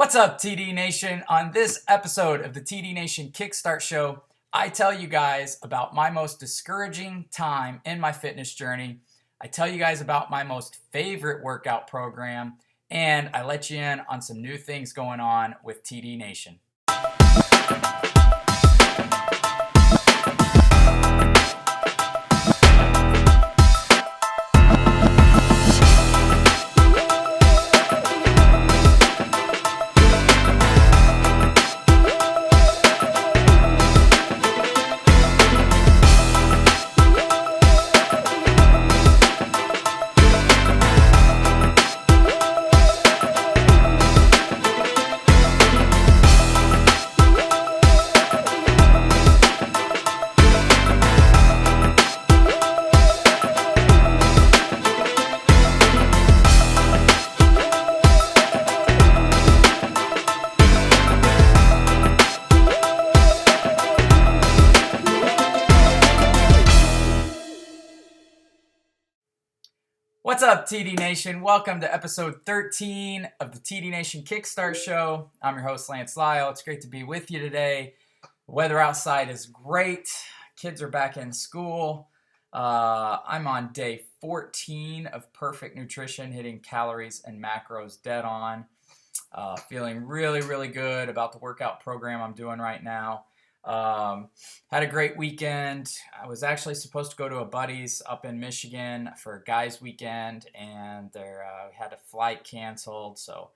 What's up, TD Nation? On this episode of the TD Nation Kickstart Show, I tell you guys about my most discouraging time in my fitness journey. I tell you guys about my most favorite workout program, and I let you in on some new things going on with TD Nation. What's up, TD Nation? Welcome to episode 13 of the TD Nation Kickstart Show. I'm your host, Lance Lyle. It's great to be with you today. The weather outside is great. Kids are back in school. I'm on day 14 of perfect nutrition, hitting calories and macros dead on. Feeling really good about the workout program I'm doing right now. Had a great weekend. I was actually supposed to go to a buddy's up in Michigan for a guys weekend, and they had a flight canceled, so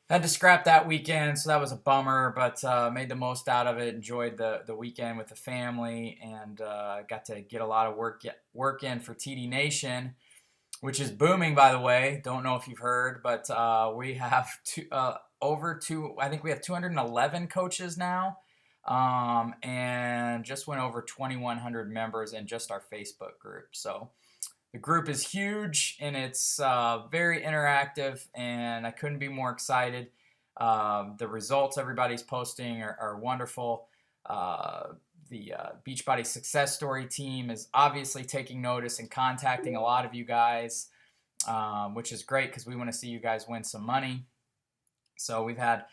had to scrap that weekend. So that was a bummer, but made the most out of it. Enjoyed the weekend with the family, and got to get a lot of work in for TD Nation, which is booming, by the way. Don't know if you've heard, but we have I think we have 211 coaches now. And just went over 2,100 members in just our Facebook group. So the group is huge, and it's very interactive, and I couldn't be more excited. The results everybody's posting are wonderful. The Beachbody Success Story team is obviously taking notice and contacting a lot of you guys, which is great because we want to see you guys win some money. So we've had,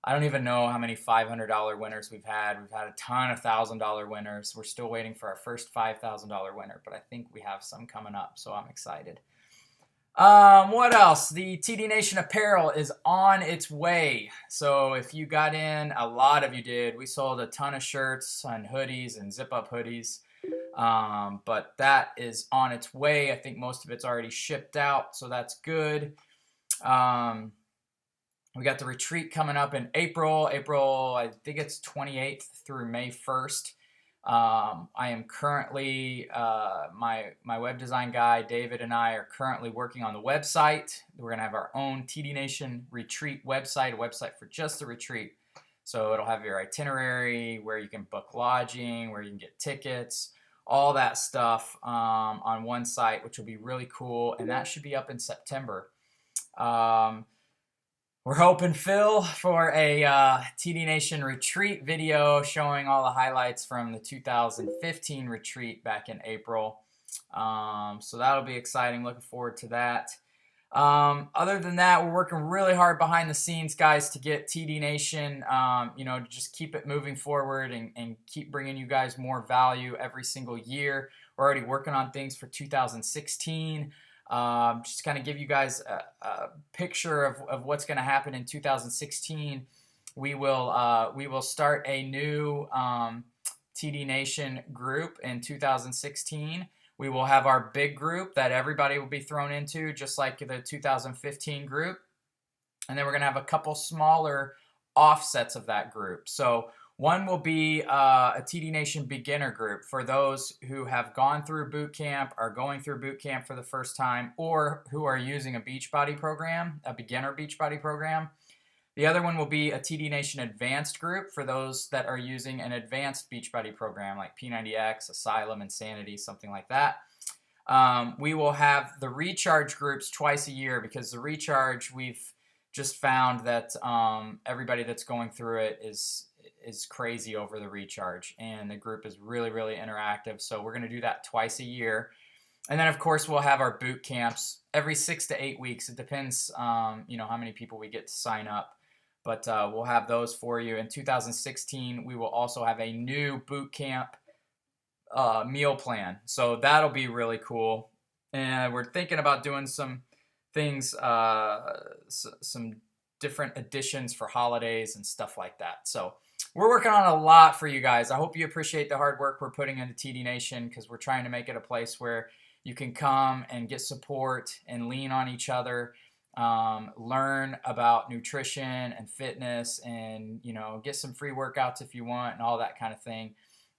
I don't even know how many $500 winners we've had. We've had a ton of $1,000 winners. We're still waiting for our first $5,000 winner, but I think we have some coming up, so I'm excited. What else? The TD Nation apparel is on its way. So if you got in, a lot of you did. We sold a ton of shirts and hoodies and zip-up hoodies, but that is on its way. I think most of it's already shipped out, so that's good. We got the retreat coming up in April, I think it's 28th through May 1st. I am currently, my web design guy, David, and I are currently working on the website. We're going to have our own TD Nation retreat website, a website for just the retreat. So it'll have your itinerary, where you can book lodging, where you can get tickets, all that stuff on one site, which will be really cool. And that should be up in September. We're hoping, Phil, for a TD Nation retreat video showing all the highlights from the 2015 retreat back in April. So that'll be exciting. Looking forward to that. Other than that, we're working really hard behind the scenes, guys, to get TD Nation, to just keep it moving forward and keep bringing you guys more value every single year. We're already working on things for 2016. Just kind of give you guys a picture of what's going to happen in 2016. We will start a new TD Nation group in 2016. We will have our big group that everybody will be thrown into, just like the 2015 group. And then we're going to have a couple smaller offsets of that group. So one will be a TD Nation beginner group for those who have gone through boot camp, are going through boot camp for the first time, or who are using a Beachbody program, a beginner Beachbody program. The other one will be a TD Nation advanced group for those that are using an advanced Beachbody program like P90X, Asylum, Insanity, something like that. We will have the recharge groups twice a year because the recharge, we've just found that everybody that's going through it is crazy over the recharge, and the group is really interactive. So we're going to do that twice a year. And then of course we'll have our boot camps every 6 to 8 weeks. It depends how many people we get to sign up. but we'll have those for you. In 2016, we will also have a new boot camp meal plan. So that'll be really cool. And we're thinking about doing some things, some different additions for holidays and stuff like that. So we're working on a lot for you guys. I hope you appreciate the hard work we're putting into TD Nation, because we're trying to make it a place where you can come and get support and lean on each other, learn about nutrition and fitness, and get some free workouts if you want and all that kind of thing.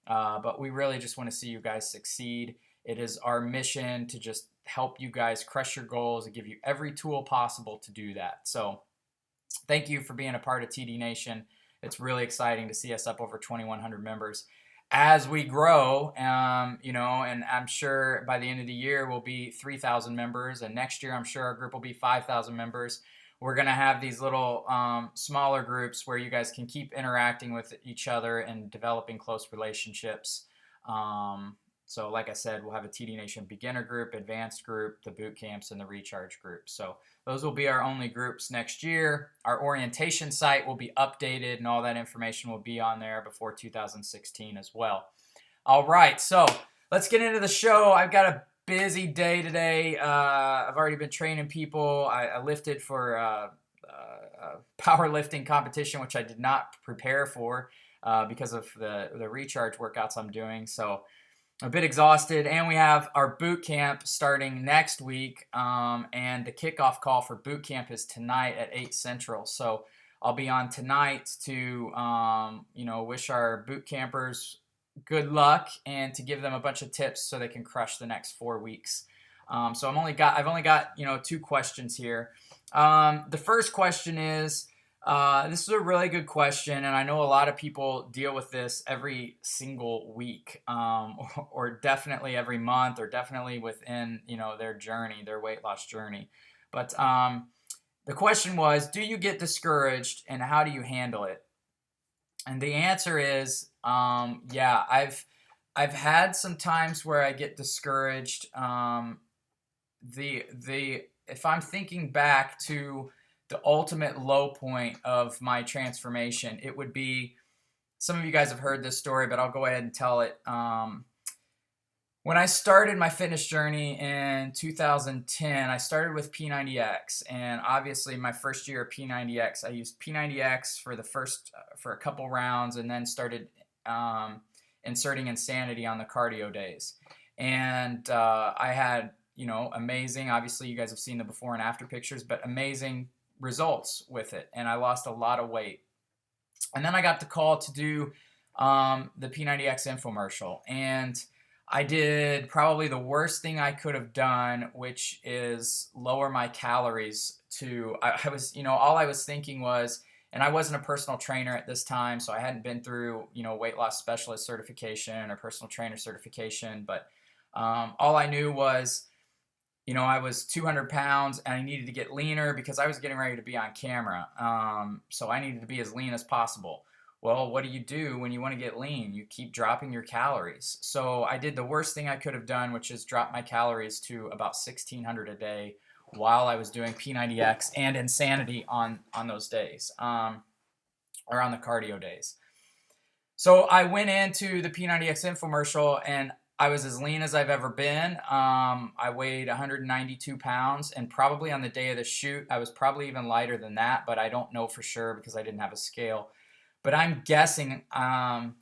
But we really just want to see you guys succeed. It is our mission to just help you guys crush your goals and give you every tool possible to do that. So thank you for being a part of TD Nation. It's really exciting to see us up over 2,100 members as we grow, and I'm sure by the end of the year we'll be 3,000 members, and next year I'm sure our group will be 5,000 members. We're going to have these little smaller groups where you guys can keep interacting with each other and developing close relationships. So like I said, we'll have a TD Nation beginner group, advanced group, the boot camps, and the recharge group. So those will be our only groups next year. Our orientation site will be updated, and all that information will be on there before 2016 as well. All right, so let's get into the show. I've got a busy day today. I've already been training people. I lifted for a powerlifting competition, which I did not prepare for because of the recharge workouts I'm doing. So a bit exhausted, and we have our boot camp starting next week, and the kickoff call for boot camp is tonight at 8 Central. So I'll be on tonight to wish our boot campers good luck and to give them a bunch of tips so they can crush the next 4 weeks. So I've only got 2 questions here. The first question is, this is a really good question, and I know a lot of people deal with this every single week, or definitely every month, or definitely within their journey, their weight loss journey. But the question was, do you get discouraged, and how do you handle it? And the answer is, yeah, I've had some times where I get discouraged. If I'm thinking back to the ultimate low point of my transformation, it would be, some of you guys have heard this story, but I'll go ahead and tell it. When I started my fitness journey in 2010, I started with P90X, and obviously my first year of P90X, I used P90X for a couple rounds, and then started inserting Insanity on the cardio days. And I had, amazing, obviously you guys have seen the before and after pictures, but amazing results with it, and I lost a lot of weight. And then I got the call to do the P90X infomercial, and I did probably the worst thing I could have done, which is lower my calories to, I was, all I was thinking was, and I wasn't a personal trainer at this time, so I hadn't been through, weight loss specialist certification or personal trainer certification, but all I knew was, I was 200 pounds and I needed to get leaner because I was getting ready to be on camera. So I needed to be as lean as possible. Well, what do when you want to get lean? You keep dropping your calories. So I did the worst thing I could have done, which is drop my calories to about 1,600 a day while I was doing P90X and Insanity on those days, or on the cardio days. So I went into the P90X infomercial and I was as lean as I've ever been. I weighed 192 pounds, and probably on the day of the shoot, I was probably even lighter than that, but I don't know for sure because I didn't have a scale. But I'm guessing I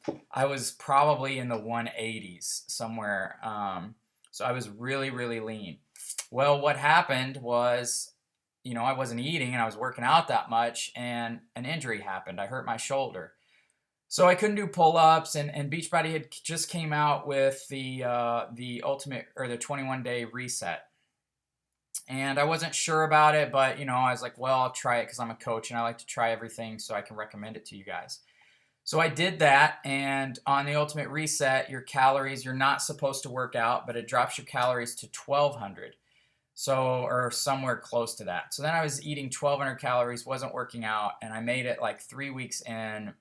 was probably in the 180s somewhere. So I was really, really lean. Well, what happened was, I wasn't eating and I was working out that much, and an injury happened. I hurt my shoulder. So I couldn't do pull-ups, and Beachbody had just came out with the ultimate, or the 21-day reset. And I wasn't sure about it, but, I was like, well, I'll try it because I'm a coach and I like to try everything so I can recommend it to you guys. So I did that, and on the ultimate reset, your calories, you're not supposed to work out, but it drops your calories to 1,200. So, or somewhere close to that. So then I was eating 1,200 calories, wasn't working out, and I made it like 2 weeks in,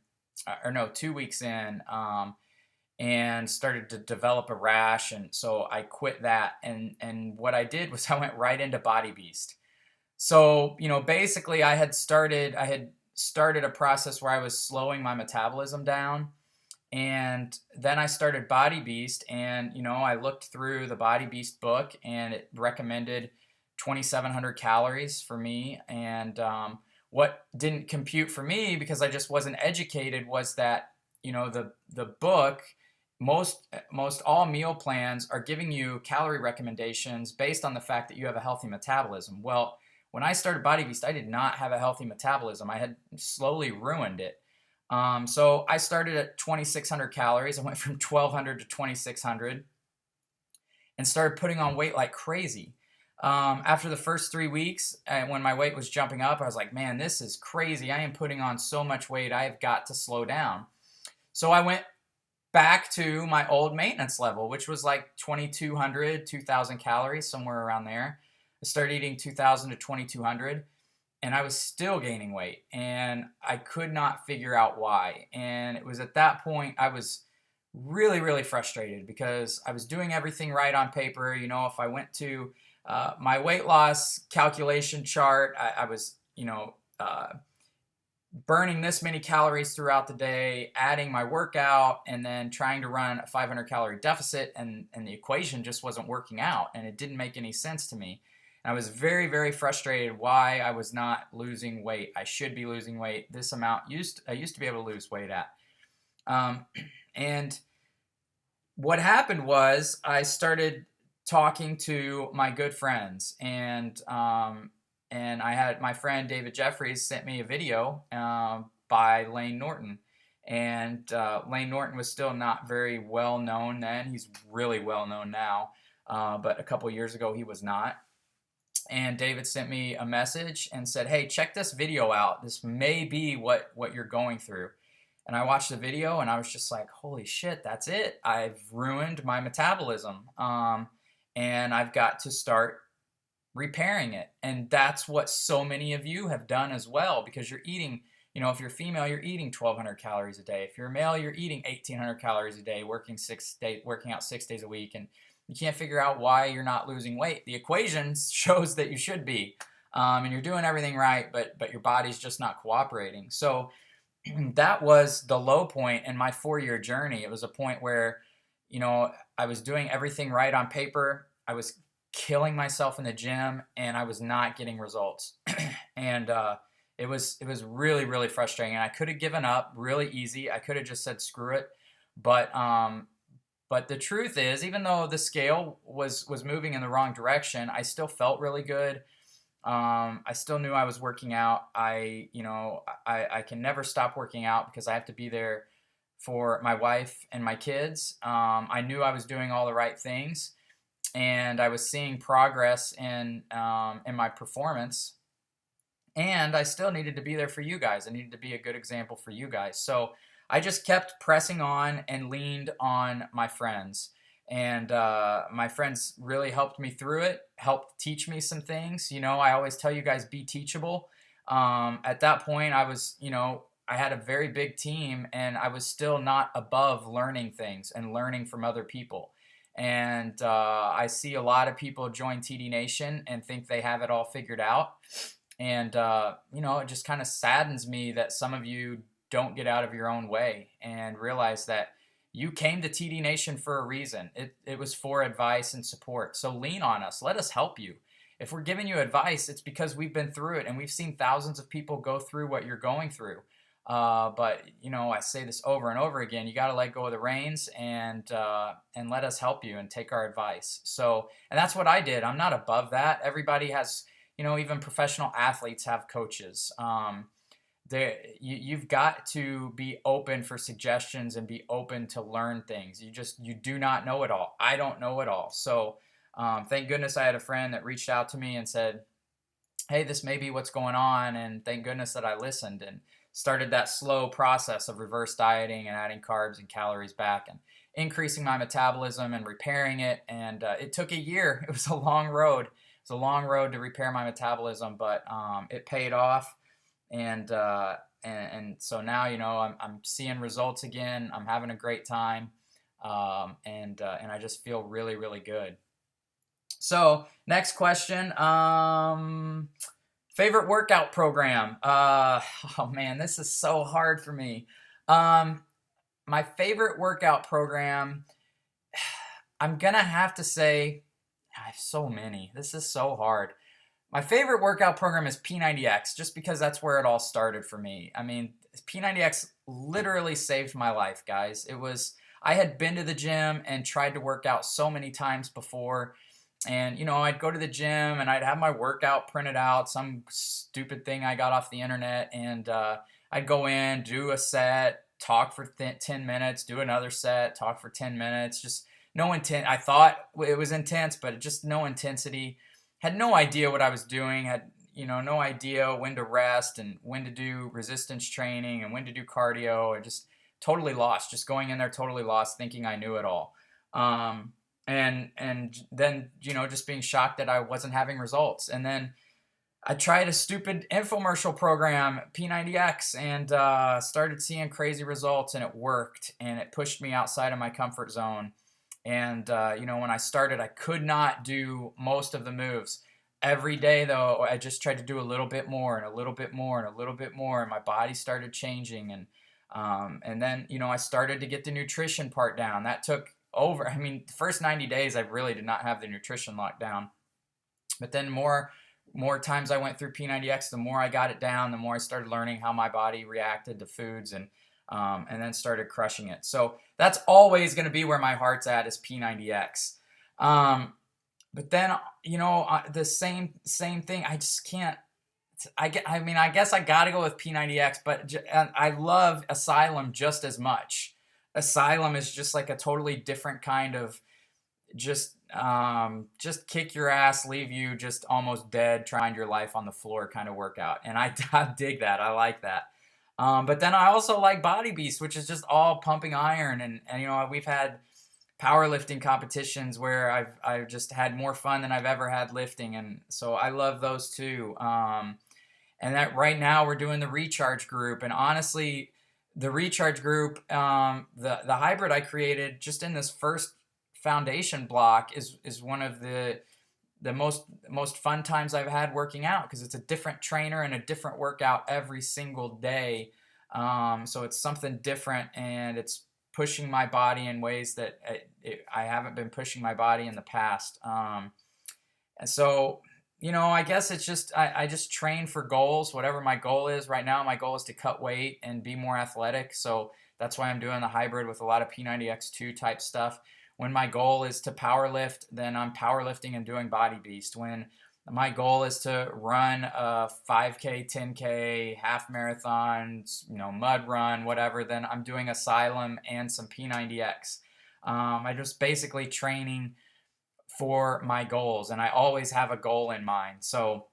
and started to develop a rash, and so I quit that, and what I did was I went right into Body Beast. So basically I had started started a process where I was slowing my metabolism down. And then I started Body Beast, and I looked through the Body Beast book, and it recommended 2,700 calories for me. And what didn't compute for me, because I just wasn't educated, was that the book, most all meal plans are giving you calorie recommendations based on the fact that you have a healthy metabolism. Well, when I started Body Beast, I did not have a healthy metabolism. I had slowly ruined it. So I started at 2,600 calories. I went from 1,200 to 2,600 and started putting on weight like crazy. After the first 3 weeks, when my weight was jumping up, I was like, man, this is crazy. I am putting on so much weight. I have got to slow down. So I went back to my old maintenance level, which was like 2,200, 2,000 calories, somewhere around there. I started eating 2,000 to 2,200. And I was still gaining weight, and I could not figure out why. And it was at that point I was really, really frustrated, because I was doing everything right on paper. If I went to my weight loss calculation chart, I was, burning this many calories throughout the day, adding my workout, and then trying to run a 500 calorie deficit, and the equation just wasn't working out, and it didn't make any sense to me. And I was very, very frustrated why I was not losing weight. I should be losing weight. This amount I used to be able to lose weight at. And what happened was I started talking to my good friends, and I had my friend David Jeffries sent me a video by Lane Norton. And Lane Norton was still not very well known then. He's really well known now, but a couple years ago he was not. And David sent me a message and said, hey, check this video out. This may be what you're going through. And I watched the video, and I was just like, holy shit, that's it. I've ruined my metabolism. And I've got to start repairing it. And that's what so many of you have done as well, because you're eating, if you're female, you're eating 1,200 calories a day. If you're male, you're eating 1,800 calories a day, working out 6 days a week. And you can't figure out why you're not losing weight. The equation shows that you should be, and you're doing everything right, but your body's just not cooperating. So that was the low point in my 4-year journey. It was a point where, I was doing everything right on paper. I was killing myself in the gym, and I was not getting results. And it was really, really frustrating. And I could have given up really easy. I could have just said screw it. But the truth is, even though the scale was moving in the wrong direction, I still felt really good. I still knew I was working out. I can never stop working out, because I have to be there for my wife and my kids. I knew I was doing all the right things, and I was seeing progress in my performance. And I still needed to be there for you guys. I needed to be a good example for you guys. So I just kept pressing on and leaned on my friends. And my friends really helped me through it, helped teach me some things. I always tell you guys, be teachable. At that point, I was, I had a very big team, and I was still not above learning things and learning from other people. And I see a lot of people join TD Nation and think they have it all figured out. And, it just kind of saddens me that some of you don't get out of your own way and realize that you came to TD Nation for a reason. It was for advice and support. So lean on us. Let us help you. If we're giving you advice, it's because we've been through it, and we've seen thousands of people go through what you're going through. But I say this over and over again. You got to let go of the reins and let us help you and take our advice. So, and that's what I did. I'm not above that. Everybody has, even professional athletes have coaches. You've got to be open for suggestions and be open to learn things. You do not know it all. I don't know it all. So thank goodness I had a friend that reached out to me and said, hey, this may be what's going on. And thank goodness that I listened and started that slow process of reverse dieting and adding carbs and calories back and increasing my metabolism and repairing it. And it took a year. It was a long road. It's a long road to repair my metabolism, but it paid off. And so now, I'm seeing results again. I'm having a great time. And I just feel really, really good. So next question. Favorite workout program? Oh man, this is so hard for me. My favorite workout program, I'm gonna have to say, I have so many. This is so hard. My favorite workout program is P90X, just because that's where it all started for me. I mean, P90X literally saved my life, guys. I had been to the gym and tried to work out so many times before. And, I'd go to the gym and I'd have my workout printed out, some stupid thing I got off the internet. And I'd go in, do a set, talk for 10 minutes, do another set, talk for 10 minutes. Just no intent. I thought it was intense, but just no intensity. Had no idea what I was doing. Had, no idea when to rest and when to do resistance training and when to do cardio. I just totally lost, just going in there totally lost, thinking I knew it all. And then, just being shocked that I wasn't having results. And then I tried a stupid infomercial program, P90X, and started seeing crazy results, and it worked, and it pushed me outside of my comfort zone. And, when I started, I could not do most of the moves. Every day, though, I just tried to do a little bit more and a little bit more and a little bit more, and my body started changing. And then, I started to get the nutrition part down. That took over. The first 90 days, I really did not have the nutrition locked down. But then more times I went through P90X, the more I got it down, the more I started learning how my body reacted to foods, and then started crushing it. So that's always going to be where my heart's at, is P90X. But then, the same thing, I just can't. I guess I got to go with P90X, but I love Asylum just as much. Asylum is just like a totally different kind of just kick your ass, leave you just almost dead, trying your life on the floor kind of workout. And I dig that. I like that. But then I also like Body Beast, which is just all pumping iron. And we've had powerlifting competitions where I've just had more fun than I've ever had lifting. And so I love those too. And that right now we're doing the recharge group. And honestly, the recharge group, the hybrid I created just in this first foundation block is one of the most fun times I've had working out, because it's a different trainer and a different workout every single day. So it's something different, and it's pushing my body in ways that I haven't been pushing my body in the past. And so, I guess it's just, I just train for goals, whatever my goal is. Right now, my goal is to cut weight and be more athletic. So that's why I'm doing the hybrid with a lot of P90X2 type stuff. When my goal is to power lift, then I'm powerlifting and doing Body Beast. When my goal is to run a 5K, 10K, half marathon, mud run, whatever, then I'm doing Asylum and some P90X. I just basically training for my goals, and I always have a goal in mind. So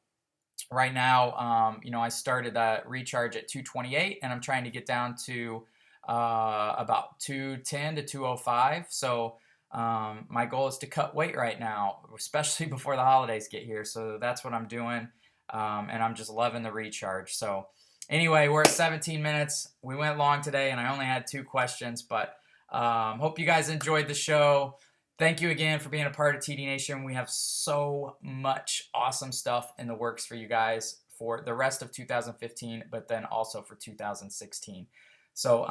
right now, I started that recharge at 228, and I'm trying to get down to about 210 to 205. So my goal is to cut weight right now, especially before the holidays get here. So that's what I'm doing, and I'm just loving the recharge. So anyway, we're at 17 minutes. We went long today, and I only had 2 questions, but hope you guys enjoyed the show. Thank you again for being a part of TD Nation. We have so much awesome stuff in the works for you guys for the rest of 2015, but then also for 2016. So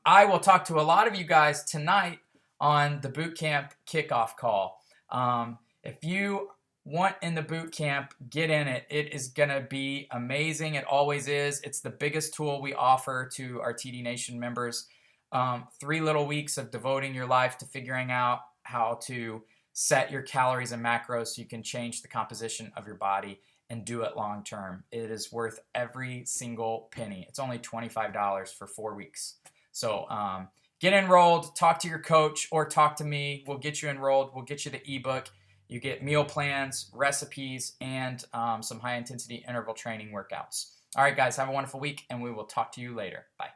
I will talk to a lot of you guys tonight on the boot camp kickoff call. If you want in the boot camp, get in it. It is going to be amazing. It always is. It's the biggest tool we offer to our TD Nation members. 3 little weeks of devoting your life to figuring out how to set your calories and macros so you can change the composition of your body and do it long term. It is worth every single penny. It's only $25 for 4 weeks. So get enrolled, talk to your coach, or talk to me. We'll get you enrolled. We'll get you the ebook. You get meal plans, recipes, and some high intensity interval training workouts. All right, guys, have a wonderful week, and we will talk to you later. Bye.